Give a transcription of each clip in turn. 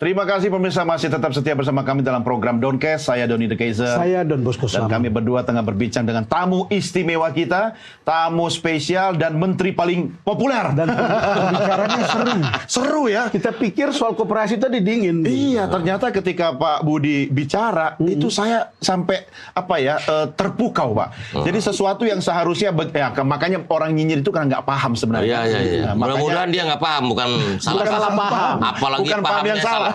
Terima kasih pemirsa masih tetap setia bersama kami dalam program Doncast. Saya Doni The Kaiser. Saya Don Bosco Dan Sama. kami berdua tengah berbincang dengan tamu istimewa kita, tamu spesial dan menteri paling populer. Dan pembicaranya seru. Seru ya. Kita pikir soal koperasi tadi dingin. Iya, ternyata ketika Pak Budi bicara itu saya sampai terpukau, Pak. Jadi sesuatu yang seharusnya makanya orang nyinyir itu kan nggak paham sebenarnya. Iya. Nah, Mudah-mudahan dia nggak paham, bukan salah paham. Apalagi bukan paham yang salah.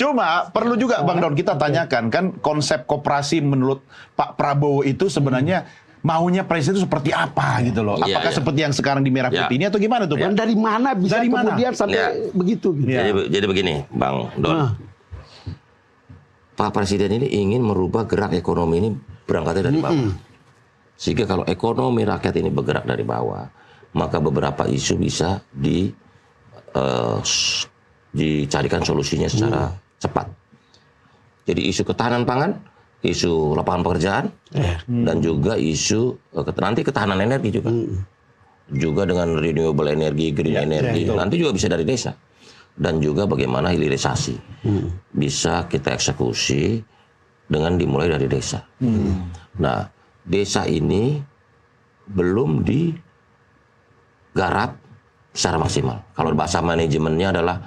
Cuma perlu juga Bang Don kita tanyakan kan konsep koperasi menurut Pak Prabowo itu sebenarnya maunya presiden itu seperti apa gitu loh. Apakah seperti yang sekarang di Merah Putih ini atau gimana tuh, Pak? Dan dari mana bisa kemudian sampai begitu gitu. Jadi begini, Bang Don. Pak Presiden ini ingin merubah gerak ekonomi ini berangkatnya dari bawah. Sehingga kalau ekonomi rakyat ini bergerak dari bawah, maka beberapa isu bisa dicarikan solusinya secara cepat. Jadi isu ketahanan pangan, isu lapangan pekerjaan, dan juga isu nanti ketahanan energi juga. Juga dengan renewable energy, green energy, nanti juga bisa dari desa. Dan juga bagaimana hilirisasi. Bisa kita eksekusi dengan dimulai dari desa. Nah, desa ini belum digarap secara maksimal. Kalau bahasa manajemennya adalah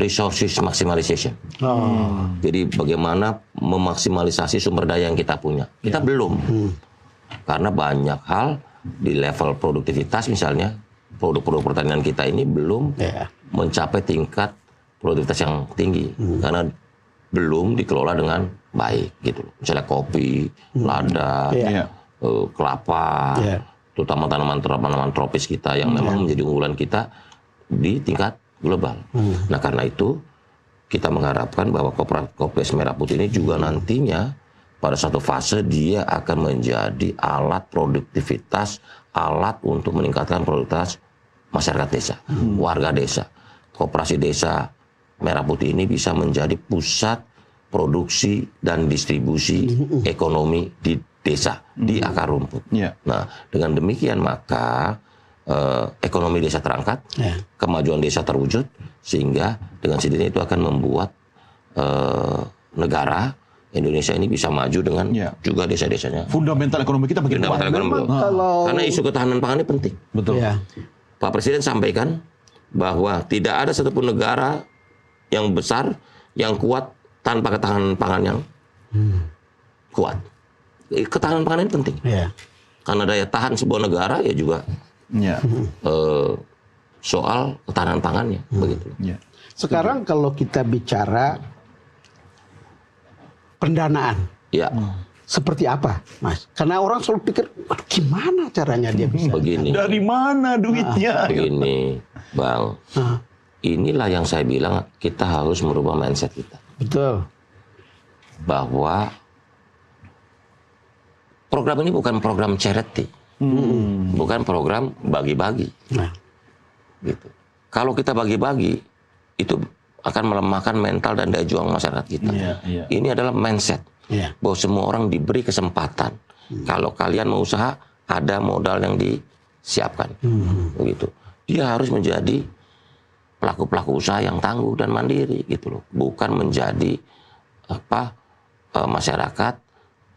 resources maximization. Jadi bagaimana memaksimalisasi sumber daya yang kita punya. Kita belum. Karena banyak hal di level produktivitas misalnya, produk-produk pertanian kita ini belum mencapai tingkat produktivitas yang tinggi. Karena belum dikelola dengan baik gitu. Misalnya kopi, lada, kelapa, terutama tanaman tropis kita yang memang menjadi unggulan kita di tingkat global. Nah karena itu kita mengharapkan bahwa Koperasi Merah Putih ini juga nantinya pada satu fase dia akan menjadi alat produktivitas, alat untuk meningkatkan produktivitas masyarakat desa, warga desa. Koperasi Desa Merah Putih ini bisa menjadi pusat produksi dan distribusi ekonomi di desa, di akar rumput. Nah dengan demikian maka ekonomi desa terangkat, kemajuan desa terwujud, sehingga dengan sendirinya itu akan membuat negara Indonesia ini bisa maju dengan juga desa-desanya. Fundamental ekonomi kita begitu kuat. Karena isu ketahanan pangan ini penting. Betul. Pak Presiden sampaikan bahwa tidak ada satupun negara yang besar yang kuat tanpa ketahanan pangan yang kuat. Ketahanan pangan ini penting. Karena daya tahan sebuah negara ya juga soal ketahanan pangannya, begitu. Sekarang kalau kita bicara pendanaan, seperti apa, Mas? Karena orang selalu pikir, gimana caranya dia bisa? Begini. Dari mana duitnya? Begini, Bang. Inilah yang saya bilang kita harus merubah mindset kita. Betul. Bahwa program ini bukan program charity. Bukan program bagi-bagi. Gitu. Kalau kita bagi-bagi, itu akan melemahkan mental dan daya juang masyarakat kita. Ini adalah mindset. Bahwa semua orang diberi kesempatan. Kalau kalian mau usaha, ada modal yang disiapkan. Begitu. Dia harus menjadi pelaku-pelaku usaha yang tangguh dan mandiri. Gitu loh. Bukan menjadi masyarakat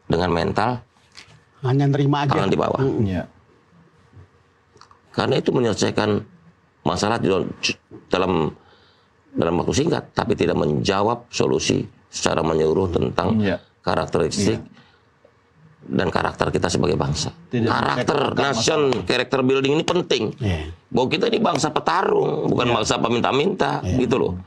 dengan mental hanya nerima aja. tangan di bawah. Karena itu menyelesaikan masalah dalam waktu singkat, tapi tidak menjawab solusi secara menyeluruh tentang karakteristik dan karakter kita sebagai bangsa. Karakter nation, character building ini penting. Bahwa kita ini bangsa petarung, bukan bangsa peminta-minta, gitu loh.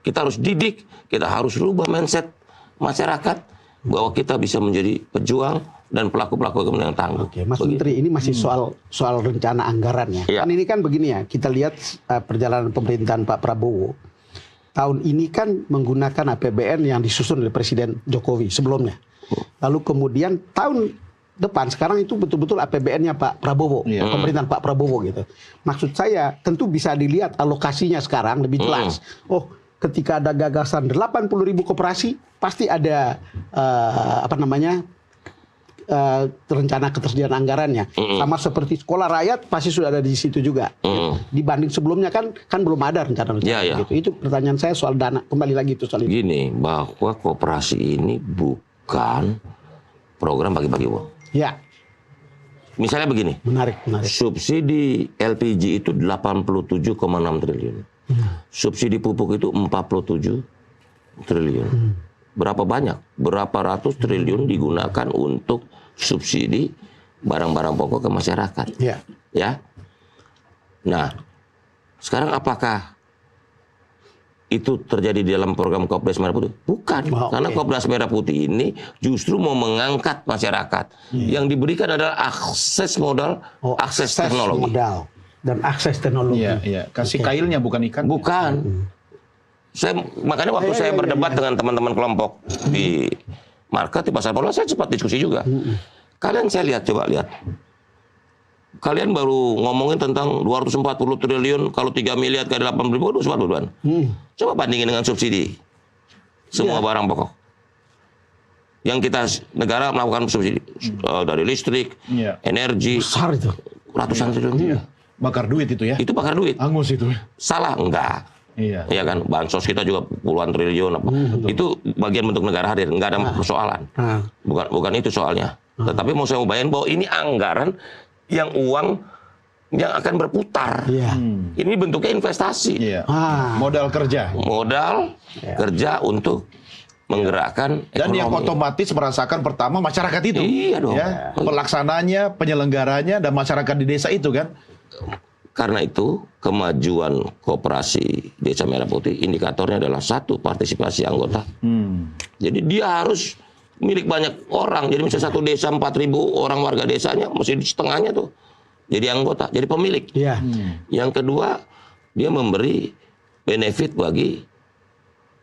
Kita harus didik, kita harus rubah mindset masyarakat bahwa kita bisa menjadi pejuang dan pelaku-pelaku ekonomi yang tangguh. Mas Menteri, ini masih soal rencana anggaran ya. Kan ini kan begini ya, kita lihat perjalanan pemerintahan Pak Prabowo. Tahun ini kan menggunakan APBN yang disusun oleh Presiden Jokowi sebelumnya. Lalu kemudian tahun depan, sekarang itu betul-betul APBN-nya Pak Prabowo, pemerintahan Pak Prabowo gitu. Maksud saya, tentu bisa dilihat alokasinya sekarang lebih jelas. Oh, ketika ada gagasan 80.000 koperasi, pasti ada rencana ketersediaan anggarannya. Sama seperti sekolah rakyat pasti sudah ada di situ juga. Dibanding sebelumnya kan belum ada rencana gitu. Itu pertanyaan saya soal dana. Kembali lagi itu soal itu. Gini, bahwa koperasi ini bukan program bagi-bagi uang. Ya. Misalnya begini. Menarik. Subsidi LPG itu 87,6 triliun. Subsidi pupuk itu 47 triliun. Berapa banyak? Berapa ratus triliun digunakan untuk subsidi barang-barang pokok ke masyarakat. Ya. Nah, sekarang apakah itu terjadi di dalam program Kopdar Merah Putih? Bukan. Karena Kopdar Merah Putih ini justru mau mengangkat masyarakat. Yang diberikan adalah akses modal, akses teknologi. Modal dan akses teknologi. Iya. Kasih kailnya bukan ikan. Bukan. Makanya waktu saya berdebat dengan teman-teman kelompok di market, di pasar modal, saya sempat diskusi juga. Kalian coba lihat. Kalian baru ngomongin tentang 240 triliun, kalau 3 miliar kali 80 ribu, 240 ribuan. Coba bandingin dengan subsidi. Semua barang pokok. Yang kita, negara melakukan subsidi. Dari listrik, energi. Besar itu. Ratusan triliun. Bakar duit itu ya? Itu bakar duit. Angus itu. Salah? Enggak. Iya kan, bansos kita juga puluhan triliun apa. Itu bagian bentuk negara hadir, nggak ada persoalan. Bukan itu soalnya. Tetapi mau saya bayangin bahwa ini anggaran yang uang yang akan berputar. Ini bentuknya investasi. Modal kerja. Modal kerja untuk menggerakkan ekonomi. Dan yang otomatis merasakan pertama masyarakat itu. Iya dong. Ya, pelaksananya, penyelenggaranya, dan masyarakat di desa itu kan. Karena itu kemajuan koperasi Desa Merah Putih indikatornya adalah satu, partisipasi anggota. Jadi dia harus milik banyak orang. Jadi misalnya satu desa 4.000 orang warga desanya, mesti setengahnya tuh jadi anggota, jadi pemilik. Yang kedua, dia memberi benefit bagi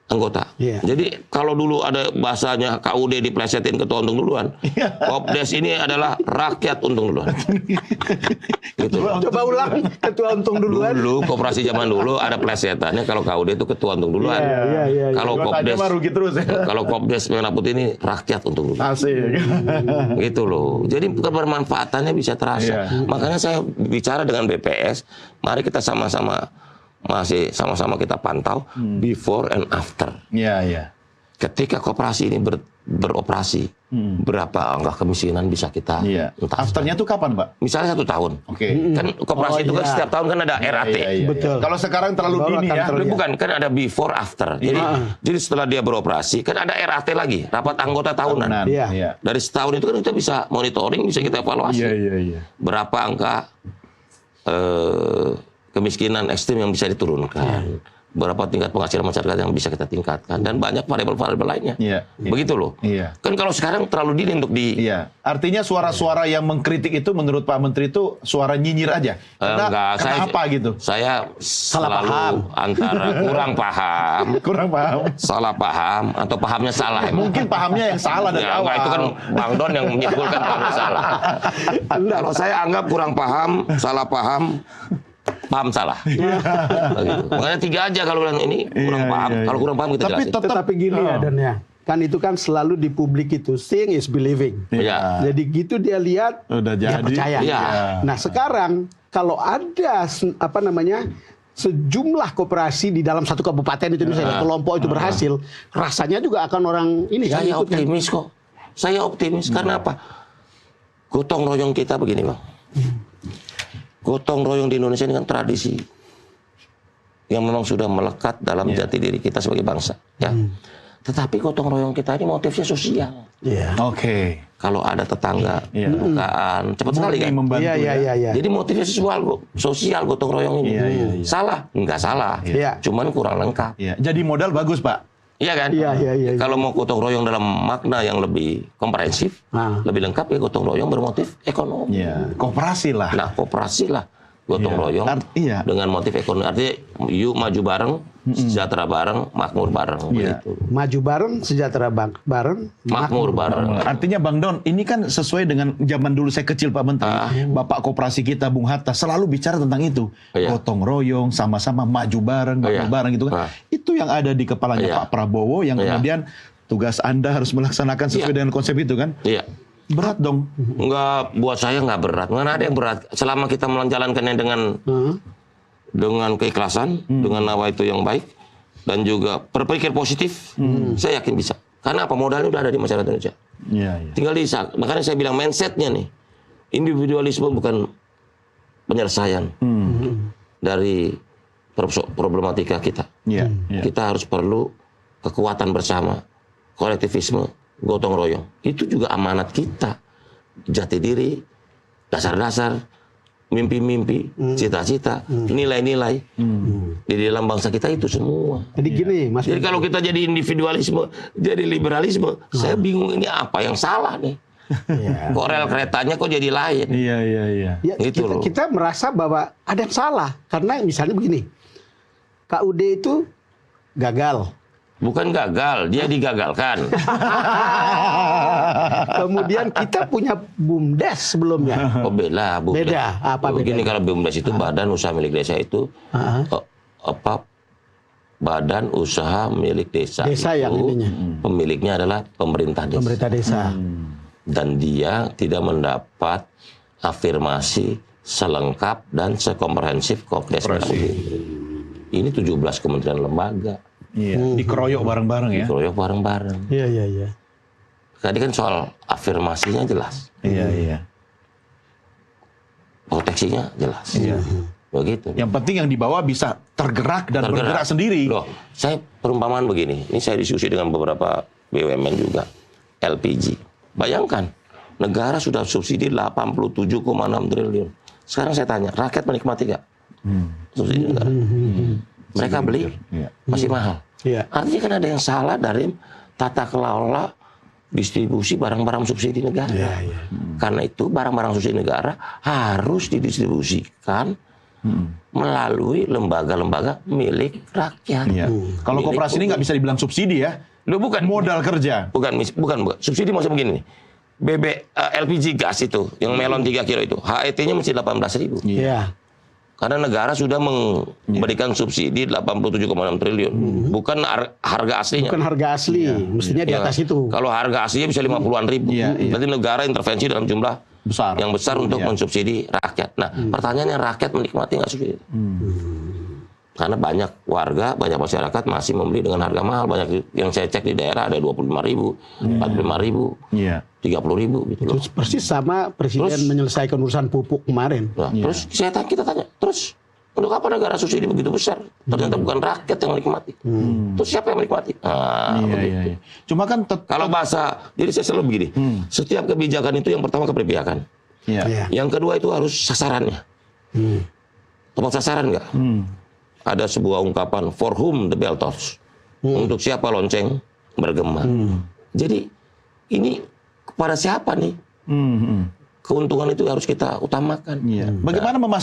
anggota. Jadi kalau dulu ada bahasanya KUD diplesetin ketua untung duluan, Kopdes ini adalah rakyat untung duluan. Gitu. Coba ulang, ketua untung duluan. Dulu koperasi zaman dulu ada plesetannya, kalau KUD itu ketua untung duluan. Kalau Kopdes, kalau Kopdes Merah Putih ini rakyat untung duluan. Gitu loh. Jadi kebermanfaatannya bisa terasa. Makanya saya bicara dengan BPS, mari kita sama-sama kita pantau before and after. Ketika koperasi ini beroperasi, berapa angka kemiskinan bisa kita entaskan. Afternya tuh kapan, Pak? Misalnya 1 tahun. Kan koperasi itu kan setiap tahun kan ada RAT. Betul. Kalau sekarang terlalu dini ya. Bukan, kan ada before after. Jadi setelah dia beroperasi kan ada RAT lagi, rapat anggota tahunan. Dari setahun itu kan kita bisa monitoring, bisa kita evaluasi. Berapa angka kemiskinan ekstrim yang bisa diturunkan, berapa tingkat penghasilan masyarakat yang bisa kita tingkatkan, dan banyak variabel-variabel lainnya. Begitu loh. Kan kalau sekarang terlalu dini untuk Artinya suara-suara yang mengkritik itu menurut Pak Menteri itu suara nyinyir aja. Karena apa gitu? Saya Salah selalu paham. antara kurang paham, salah paham, atau pahamnya salah. Mungkin pahamnya yang salah dari awal. Itu kan Bang Don yang menyimpulkan pahamnya salah. Kalau saya anggap kurang paham, salah paham salah. Begitu. Makanya 3 aja kalau bilang ini kurang paham. Kalau kurang paham kita jelasin. Tetapi gini ya Dan ya. Kan itu kan selalu di publik itu seeing is believing. Jadi gitu dia lihat, dia percaya. Nah sekarang kalau ada sejumlah koperasi di dalam satu kabupaten itu misalnya kelompok itu berhasil, rasanya juga akan orang ini kan. Saya optimis kok. Saya optimis karena apa? Gotong royong kita begini, Bang. Gotong royong di Indonesia ini kan tradisi yang memang sudah melekat dalam jati diri kita sebagai bangsa. Tetapi gotong royong kita ini motifnya sosial. Kalau ada tetangga, bukaan, cepat sekali kan? Jadi motifnya sosial gotong royong ini. Salah? Enggak salah. Cuman kurang lengkap. Jadi modal bagus, Pak. Iya kan? Kalau mau gotong royong dalam makna yang lebih komprehensif, lebih lengkap ya gotong royong bermotif ekonomi. Koperasi lah. Nah, koperasi lah gotong royong dengan motif ekonomi. Artinya yuk maju bareng, sejahtera bareng, makmur bareng. Begitu. Maju bareng, sejahtera bareng, makmur bareng. Artinya Bang Don, ini kan sesuai dengan zaman dulu saya kecil Pak Menteri. Bapak koperasi kita Bung Hatta selalu bicara tentang itu. Gotong royong, sama-sama maju bareng, makmur bareng gitu kan. Itu yang ada di kepalanya Pak Prabowo yang kemudian tugas Anda harus melaksanakan sesuai dengan konsep itu kan. Berat dong. Nggak, buat saya nggak berat. Mana ada yang berat. Selama kita menjalankannya dengan keikhlasan, dengan nawa itu yang baik, dan juga berpikir positif, saya yakin bisa. Karena apa? Modalnya udah ada di masyarakat Indonesia. Tinggal makanya saya bilang mindsetnya nih, individualisme bukan penyelesaian dari problematika kita. Kita harus perlu kekuatan bersama, kolektivisme, gotong royong. Itu juga amanat kita. Jati diri, dasar-dasar, mimpi-mimpi, cita-cita, nilai-nilai di dalam bangsa kita itu semua. Jadi gini, Mas. Jadi kalau kita jadi individualisme, jadi liberalisme, saya bingung ini apa yang salah nih. Kok rel keretanya kok jadi lain? Iya. Ya, Gitu kita merasa bahwa ada yang salah karena misalnya begini, KUD itu gagal. Bukan gagal, dia digagalkan. Kemudian kita punya BUMDes sebelumnya. Oh beda. Apa Begini, bedanya? kalau BUMDes itu badan usaha milik desa itu badan usaha milik desa. Desa yang ininya. Pemiliknya adalah pemerintah desa. Pemerintah desa. Dan dia tidak mendapat afirmasi selengkap dan sekomprehensif Kopdes. Ini 17 kementerian lembaga. Iya. Dikeroyok bareng-bareng ya. Dikeroyok bareng-bareng. Iya. Tadi kan soal afirmasinya jelas. Iya. Proteksinya jelas. Iya. Begitu. Yang penting yang di bawah bisa tergerak dan bergerak sendiri. Loh, saya perumpamaan begini. Ini saya diskusi dengan beberapa BUMN juga. LPG. Bayangkan, negara sudah subsidi 87,6 triliun. Sekarang saya tanya, rakyat menikmati nggak? Subsidi negara. Mereka beli, masih mahal. Artinya kan ada yang salah dari tata kelola distribusi barang-barang subsidi negara. Karena itu barang-barang subsidi negara harus didistribusikan melalui lembaga-lembaga milik rakyat. Kalau koperasi ini nggak bisa dibilang subsidi ya. Loh, bukan modal kerja. Bukan. Subsidi maksudnya begini nih. LPG gas itu, yang melon 3 kilo itu, HET-nya mesti 18.000. Iya. Karena negara sudah memberikan subsidi 87,6 triliun. Bukan harga aslinya. Bukan harga asli, mestinya di atas itu. Kalau harga aslinya bisa 50-an ribu. Berarti negara intervensi dalam jumlah yang besar untuk mensubsidi rakyat. Nah, pertanyaannya rakyat menikmati nggak subsidi? Karena banyak warga, banyak masyarakat masih membeli dengan harga mahal. Banyak yang saya cek di daerah ada 25.000, 45.000, 30.000 gitu loh. Terus persis sama presiden menyelesaikan urusan pupuk kemarin. Nah, terus kita tanya, terus untuk apa negara subsidi begitu besar? Ternyata bukan rakyat yang menikmati. Terus siapa yang menikmati? Iya. Cuma kan kalau bahasa, jadi saya selalu begini, setiap kebijakan itu yang pertama keberpihakan. Yang kedua itu harus sasarannya. Tepat sasaran nggak? Ada sebuah ungkapan, for whom the bell tolls. Untuk siapa lonceng bergema. Jadi ini kepada siapa nih? Keuntungan itu harus kita utamakan. Bagaimana memastikan